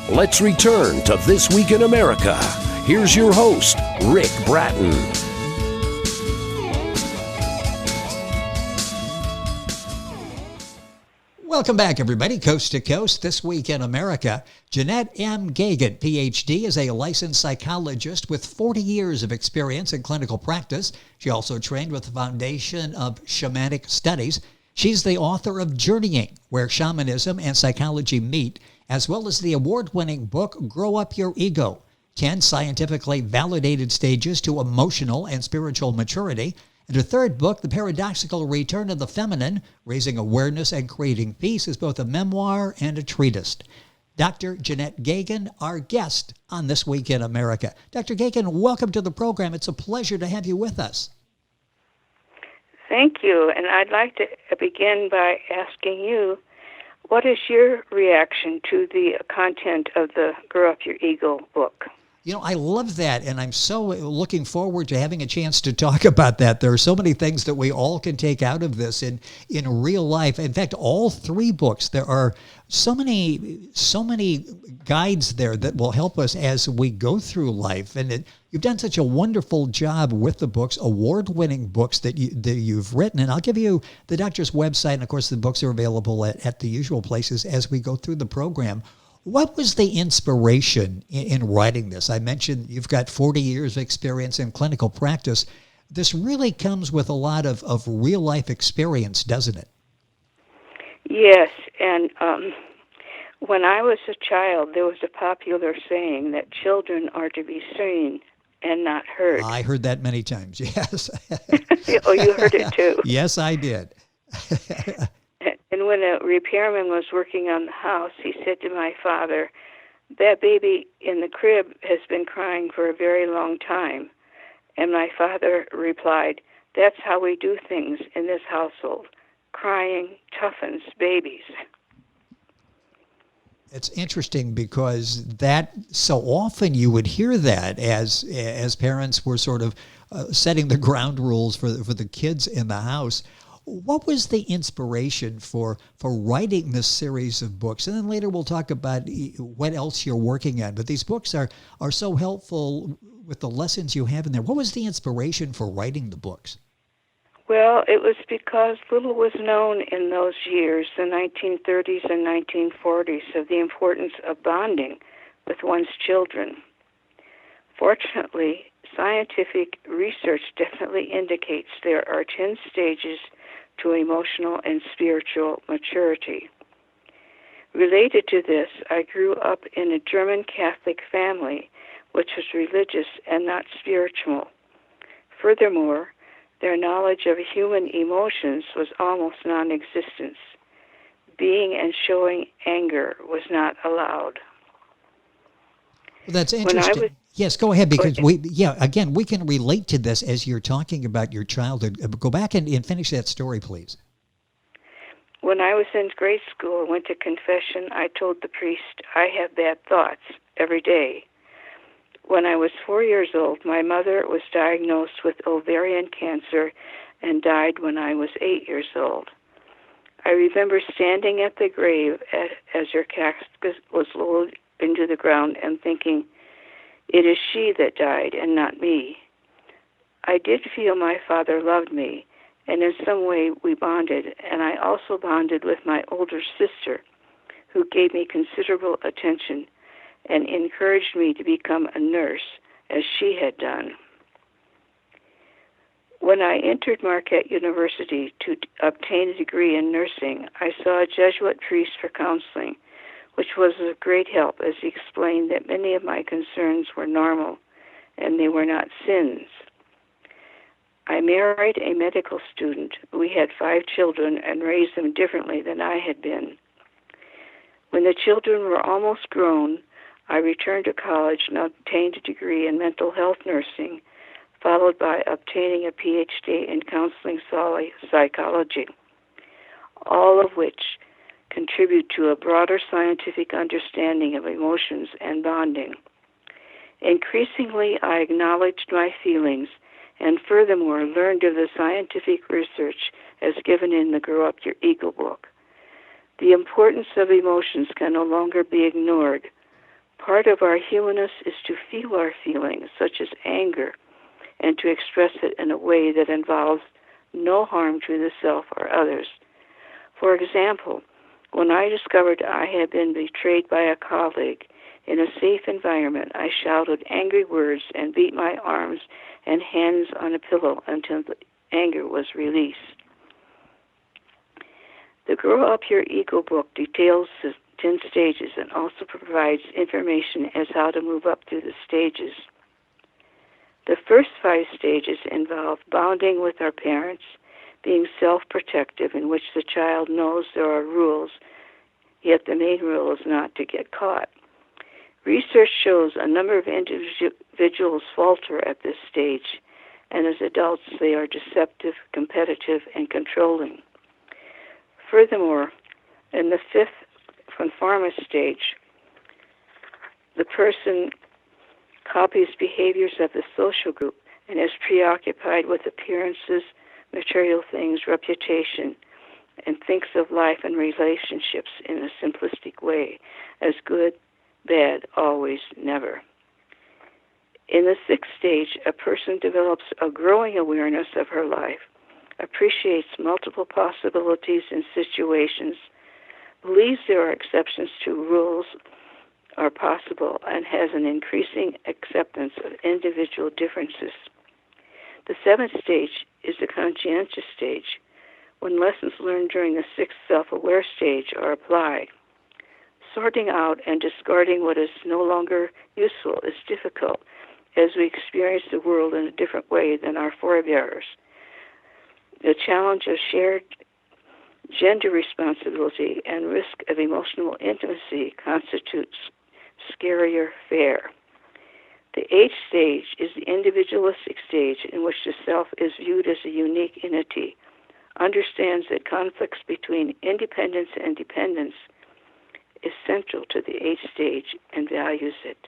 Let's return to This Week in America. Here's your host, Rick Bratton. Welcome back, everybody. Coast to Coast, This Week in America. Jeannette M. Gagan, Ph.D., is a licensed psychologist with 40 years of experience in clinical practice. She also trained with the Foundation of Shamanic Studies. She's the author of Journeying, Where Shamanism and Psychology Meet, as well as the award-winning book, Grow Up Your Ego, 10 scientifically validated stages to emotional and spiritual maturity. And her third book, The Paradoxical Return of the Feminine, Raising Awareness and Creating Peace, is both a memoir and a treatise. Dr. Jeannette Gagan, our guest on This Week in America. Dr. Gagan, welcome to the program. It's a pleasure to have you with us. Thank you. And I'd like to begin by asking you, what is your reaction to the content of the Grow Up Your Ego book? You know, I love that, and I'm so looking forward to having a chance to talk about that. There are so many things that we all can take out of this in real life. In fact, all three books, there are so many guides there that will help us as we go through life. And you've done such a wonderful job with the books, award-winning books that you've written. And I'll give you the doctor's website, and of course the books are available at the usual places as we go through the program. What was the inspiration in writing this? I mentioned you've got 40 years of experience in clinical practice. This really comes with a lot of real-life experience, doesn't it? Yes, and when I was a child, there was a popular saying that children are to be seen and not heard. I heard that many times, yes. Oh, you heard it too? Yes, I did. And when a repairman was working on the house, he said to my father, "That baby in the crib has been crying for a very long time." And my father replied, "That's how we do things in this household. Crying toughens babies." It's interesting because that so often you would hear that as parents were sort of setting the ground rules for the kids in the house. What was the inspiration for writing this series of books? And then later we'll talk about what else you're working on. But these books are so helpful with the lessons you have in there. What was the inspiration for writing the books? Well, it was because little was known in those years, the 1930s and 1940s, of the importance of bonding with one's children. Fortunately, scientific research definitely indicates there are 10 stages to emotional and spiritual maturity. Related to this, I grew up in a German Catholic family, which was religious and not spiritual. Furthermore, their knowledge of human emotions was almost non-existent. Being and showing anger was not allowed. Well, that's interesting. Yes, go ahead, because we can relate to this as you're talking about your childhood. Go back and finish that story, please. When I was in grade school and went to confession, I told the priest, "I have bad thoughts," every day. When I was 4 years old, my mother was diagnosed with ovarian cancer and died when I was 8 years old. I remember standing at the grave as her casket was lowered into the ground and thinking, "It is she that died and not me." I did feel my father loved me, and in some way we bonded, and I also bonded with my older sister, who gave me considerable attention and encouraged me to become a nurse, as she had done. When I entered Marquette University to obtain a degree in nursing, I saw a Jesuit priest for counseling, which was of great help as he explained that many of my concerns were normal and they were not sins. I married a medical student. We had 5 children and raised them differently than I had been. When the children were almost grown, I returned to college and obtained a degree in mental health nursing, followed by obtaining a PhD in counseling psychology, all of which contribute to a broader scientific understanding of emotions and bonding. Increasingly, I acknowledged my feelings and furthermore learned of the scientific research as given in the Grow Up Your Ego book. The importance of emotions can no longer be ignored, Part of our humanness is to feel our feelings, such as anger, and to express it in a way that involves no harm to the self or others. For example, when I discovered I had been betrayed by a colleague, in a safe environment, I shouted angry words and beat my arms and hands on a pillow until the anger was released. The Grow Up Your Ego book details the 10 stages and also provides information as how to move up through the stages. The first 5 stages involve bonding with our parents, being self-protective, in which the child knows there are rules, yet the main rule is not to get caught. Research shows a number of individuals falter at this stage, and as adults they are deceptive, competitive, and controlling. Furthermore, in the 5th conformist stage, the person copies behaviors of the social group and is preoccupied with appearances, material things, reputation, and thinks of life and relationships in a simplistic way, as good, bad, always, never. In the 6th stage, a person develops a growing awareness of her life, appreciates multiple possibilities and situations, believes there are exceptions to rules are possible, and has an increasing acceptance of individual differences. The 7th stage is the conscientious stage, when lessons learned during the 6th self-aware stage are applied. Sorting out and discarding what is no longer useful is difficult, as we experience the world in a different way than our forebears. The challenge of shared gender responsibility and risk of emotional intimacy constitutes scarier fare. The 8th stage is the individualistic stage, in which the self is viewed as a unique entity, understands that conflicts between independence and dependence is central to the 8th stage and values it.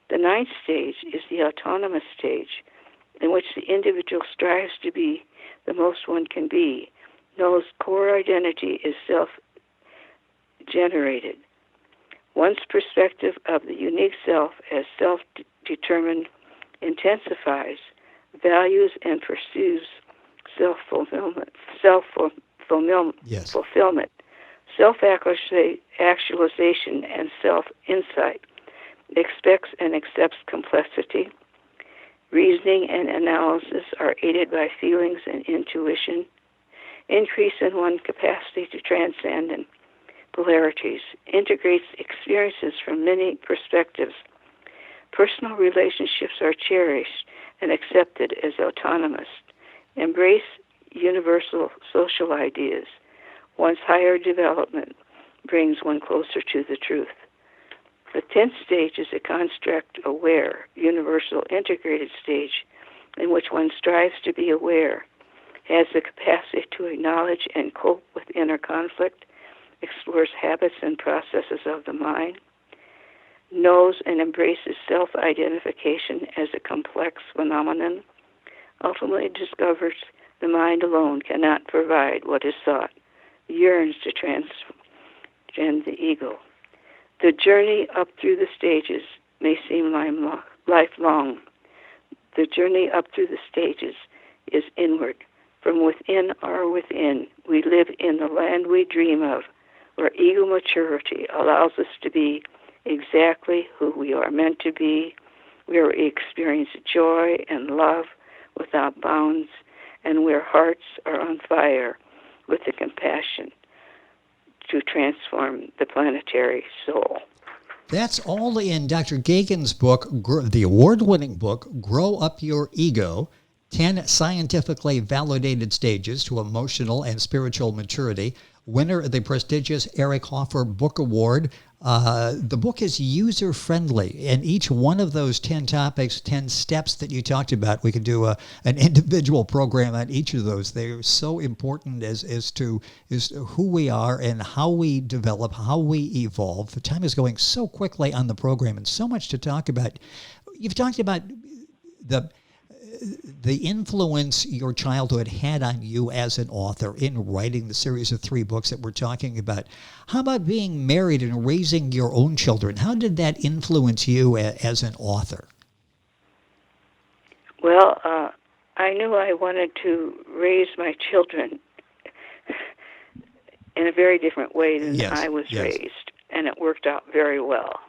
The 9th stage is the autonomous stage, in which the individual strives to be the most one can be, knows core identity is self-generated. One's perspective of the unique self as self-determined intensifies, values and pursues self-fulfillment, Yes. fulfillment, self-actualization, and self-insight. Expects and accepts complexity. Reasoning and analysis are aided by feelings and intuition. Increase in one's capacity to transcend and polarities. Integrates experiences from many perspectives. Personal relationships are cherished and accepted as autonomous. Embrace universal social ideas. One's higher development brings one closer to the truth. The 10th stage is a construct-aware, universal integrated stage in which one strives to be aware, has the capacity to acknowledge and cope with inner conflict, explores habits and processes of the mind, knows and embraces self-identification as a complex phenomenon, ultimately discovers the mind alone cannot provide what is sought, yearns to transcend the ego. The journey up through the stages may seem lifelong. The journey up through the stages is inward. From within our within, we live in the land we dream of, where ego maturity allows us to be exactly who we are meant to be, where we experience joy and love without bounds, and where hearts are on fire with the compassion to transform the planetary soul. That's all in Dr. Gagan's book, the award-winning book, Grow Up Your Ego, 10 Scientifically Validated Stages to Emotional and Spiritual Maturity, winner of the prestigious Eric Hoffer Book Award. The book is user-friendly, and each one of those 10 topics, 10 steps that you talked about, we could do an individual program on each of those. They're so important as to who we are and how we develop, how we evolve. The time is going so quickly on the program and so much to talk about. You've talked about the influence your childhood had on you as an author in writing the series of 3 books that we're talking about. How about being married and raising your own children? How did that influence you as an author? Well, I knew I wanted to raise my children in a very different way than I was raised, and it worked out very well.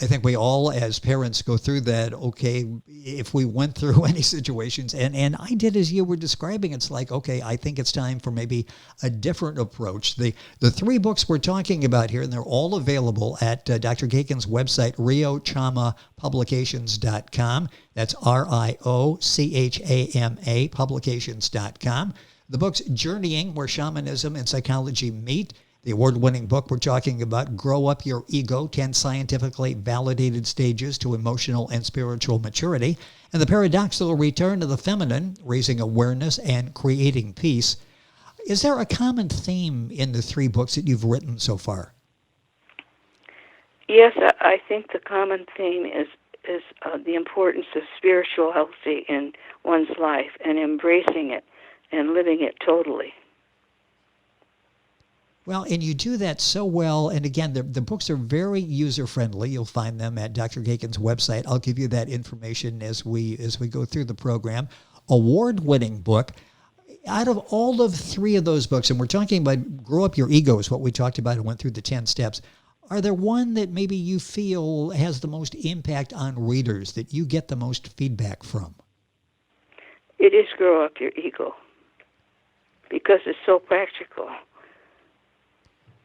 I think we all, as parents, go through that. Okay, if we went through any situations, and I did as you were describing, it's like, okay, I think it's time for maybe a different approach. The 3 books we're talking about here, and they're all available at Dr. Gagan's website, RioChama.publications.com. That's RIOCHAMA publications.com. The book's Journeying, Where Shamanism and Psychology Meet. The award-winning book we're talking about, Grow Up Your Ego, 10 Scientifically Validated Stages to Emotional and Spiritual Maturity. And The Paradoxical Return to the Feminine, Raising Awareness and Creating Peace. Is there a common theme in the 3 books that you've written so far? Yes, I think the common theme is the importance of spirituality in one's life and embracing it and living it totally. Well, and you do that so well. And again, the books are very user-friendly. You'll find them at Dr. Gagan's website. I'll give you that information as we go through the program. Award-winning book. Out of all of 3 of those books, and we're talking about Grow Up Your Ego is what we talked about and went through the 10 steps. Are there one that maybe you feel has the most impact on readers, that you get the most feedback from? It is Grow Up Your Ego, because it's so practical.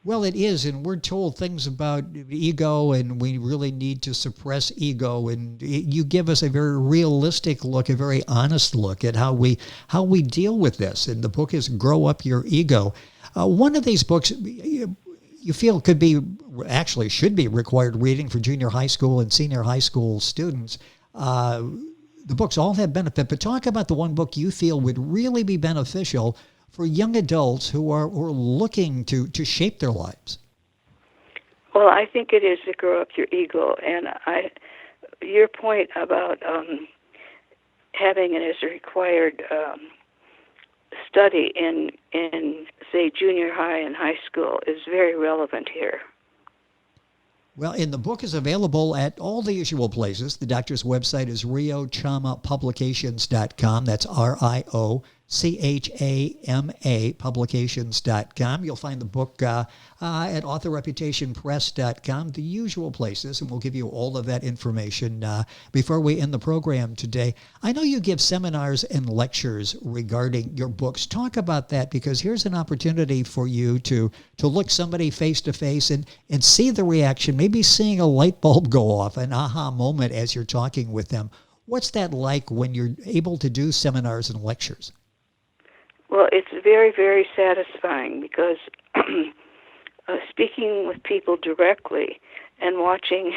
Well, it is, and we're told things about ego, and we really need to suppress ego. And you give us a very realistic look, a very honest look at how we deal with this. And the book is Grow Up Your Ego. One of these books you feel should be required reading for junior high school and senior high school students. The books all have benefit, but talk about the one book you feel would really be beneficial for young adults who are looking to shape their lives. Well, I think it is to Grow Up Your Ego, and your point about having it as a required study in say junior high and high school is very relevant here. Well, and the book is available at all the usual places. The doctor's website is RioChama.publications.com. That's RIOCHAMA publications.com. You'll find the book at authorreputationpress.com, the usual places, and we'll give you all of that information. Before we end the program today, I know you give seminars and lectures regarding your books. Talk about that, because here's an opportunity for you to look somebody face to face and see the reaction, maybe seeing a light bulb go off, an aha moment as you're talking with them. What's that like when you're able to do seminars and lectures? Well, it's very, very satisfying, because speaking with people directly and watching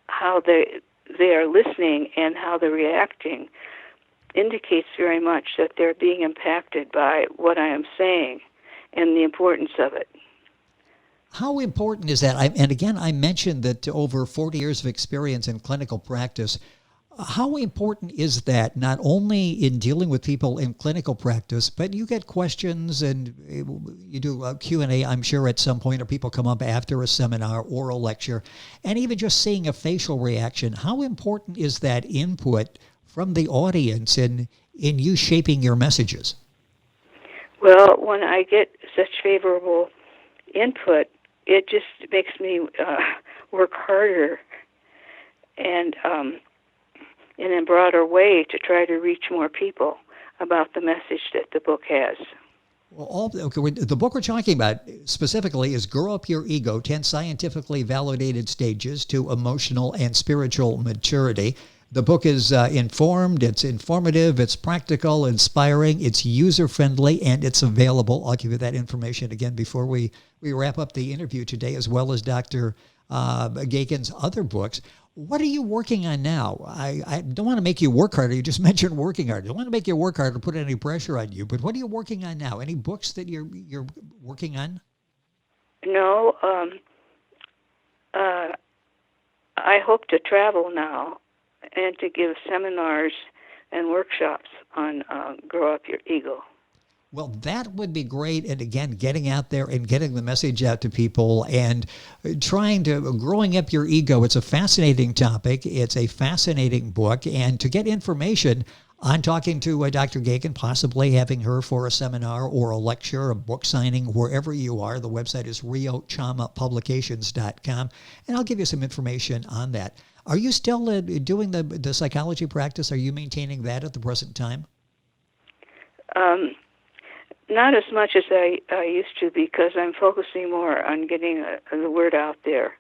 how they are listening and how they're reacting indicates very much that they're being impacted by what I am saying and the importance of it. How important is that? And again, I mentioned that over 40 years of experience in clinical practice. How important is that, not only in dealing with people in clinical practice, but you get questions and you do a Q&A, I'm sure, at some point, or people come up after a seminar or a lecture, and even just seeing a facial reaction. How important is that input from the audience in you shaping your messages? Well, when I get such favorable input, it just makes me work harder and in a broader way to try to reach more people about the message that the book has. Well, the book we're talking about specifically is Grow Up Your Ego, 10 Scientifically Validated Stages to Emotional and Spiritual Maturity. The book is informed, it's informative, it's practical, inspiring, it's user-friendly, and it's available. I'll give you that information again before we wrap up the interview today, as well as Dr. Gagan's other books. What are you working on now? I don't want to make you work harder. You just mentioned working hard. I don't want to make you work harder, put any pressure on you. But what are you working on now? Any books that you're working on? No. I hope to travel now and to give seminars and workshops on grow up your ego. Well, that would be great. And again, getting out there and getting the message out to people and growing up your ego. It's a fascinating topic. It's a fascinating book. And to get information on talking to Dr. Gagan, possibly having her for a seminar or a lecture, a book signing, wherever you are, the website is riochamapublications.com. And I'll give you some information on that. Are you still doing the psychology practice? Are you maintaining that at the present time? Not as much as I used to, because I'm focusing more on getting the word out there.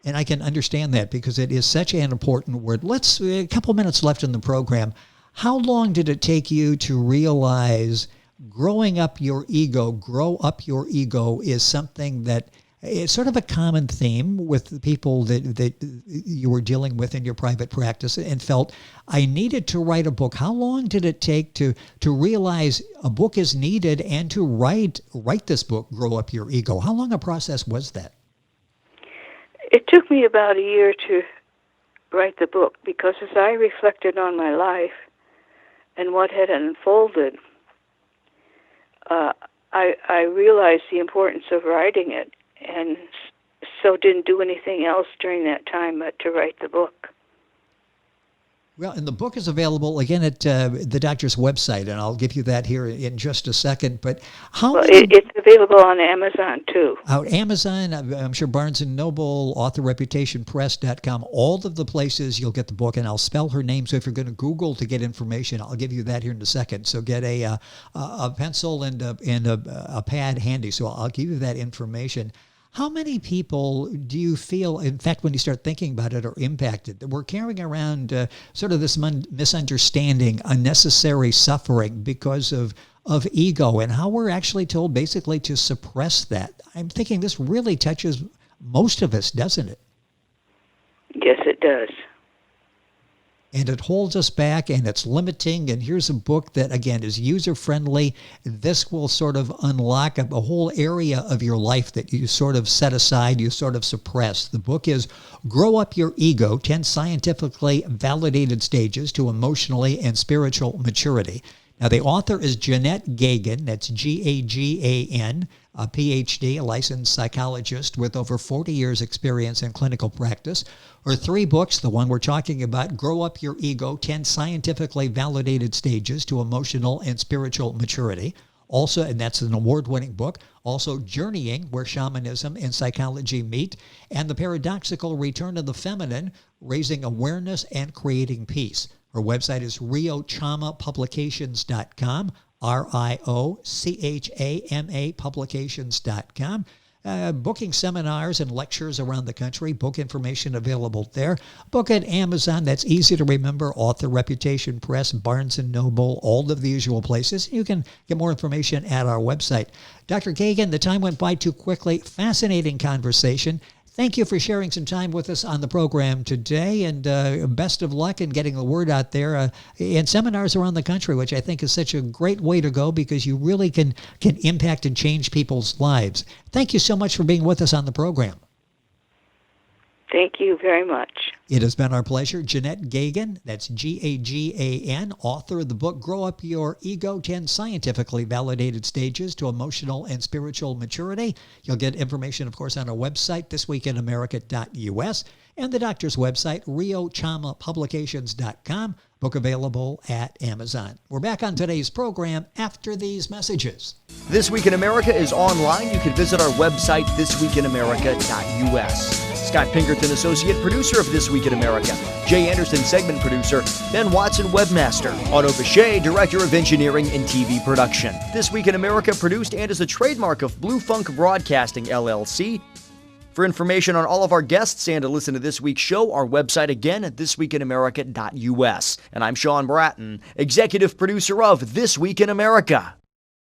And I can understand that because it is such an important word. A couple minutes left in the program. How long did it take you to realize grow up your ego is something that it's sort of a common theme with the people that you were dealing with in your private practice, and felt I needed to write a book? How long did it take to realize a book is needed and to write this book, Grow Up Your Ego? How long a process was that? It took me about a year to write the book, because as I reflected on my life and what had unfolded, I realized the importance of writing it, and so didn't do anything else during that time but to write the book. Well, and the book is available, again, at the doctor's website, and I'll give you that here in just a second. But it's available on Amazon, too. Amazon, I'm sure Barnes & Noble, authorreputationpress.com, all of the places you'll get the book, and I'll spell her name, so if you're going to Google to get information, I'll give you that here in a second. So get a pencil and a pad handy, so I'll give you that information. How many people do you feel, in fact, when you start thinking about it, are impacted? That we're carrying around sort of this misunderstanding, unnecessary suffering because of ego, and how we're actually told basically to suppress that? I'm thinking this really touches most of us, doesn't it? Yes, it does. And it holds us back, and it's limiting. And here's a book that, again, is user-friendly. This will sort of unlock a whole area of your life that you sort of set aside, you sort of suppress. The book is Grow Up Your Ego, 10 Scientifically Validated Stages to Emotionally and Spiritual Maturity. Now, the author is Jeannette Gagan. That's Gagan, a PhD, a licensed psychologist with over 40 years' experience in clinical practice. Her 3 books, the one we're talking about, Grow Up Your Ego, 10 Scientifically Validated Stages to Emotional and Spiritual Maturity. Also, and that's an award-winning book. Also, Journeying, Where Shamanism and Psychology Meet, and The Paradoxical Return of the Feminine, Raising Awareness and Creating Peace. Her website is riochamapublications.com, RIOCHAMA publications.com. Booking seminars and lectures around the country. Book information available there. Book at Amazon. That's easy to remember. Author Reputation Press, Barnes & Noble, all of the usual places. You can get more information at our website. Dr. Gagan, the time went by too quickly. Fascinating conversation. Thank you for sharing some time with us on the program today, and best of luck in getting the word out there in seminars around the country, which I think is such a great way to go, because you really can impact and change people's lives. Thank you so much for being with us on the program. Thank you very much. It has been our pleasure. Jeannette Gagan, that's Gagan, author of the book Grow Up Your Ego, 10 Scientifically Validated Stages to Emotional and Spiritual Maturity. You'll get information, of course, on our website, thisweekinamerica.us, and the doctor's website, riochamapublications.com. Book available at Amazon. We're back on today's program after these messages. This Week in America is online. You can visit our website, thisweekinamerica.us. Scott Pinkerton, Associate Producer of This Week in America. Jay Anderson, Segment Producer. Ben Watson, Webmaster. Otto Bechet, Director of Engineering and TV Production. This Week in America produced and is a trademark of Blue Funk Broadcasting, LLC. For information on all of our guests and to listen to this week's show, our website again at thisweekinamerica.us. And I'm Sean Bratton, Executive Producer of This Week in America.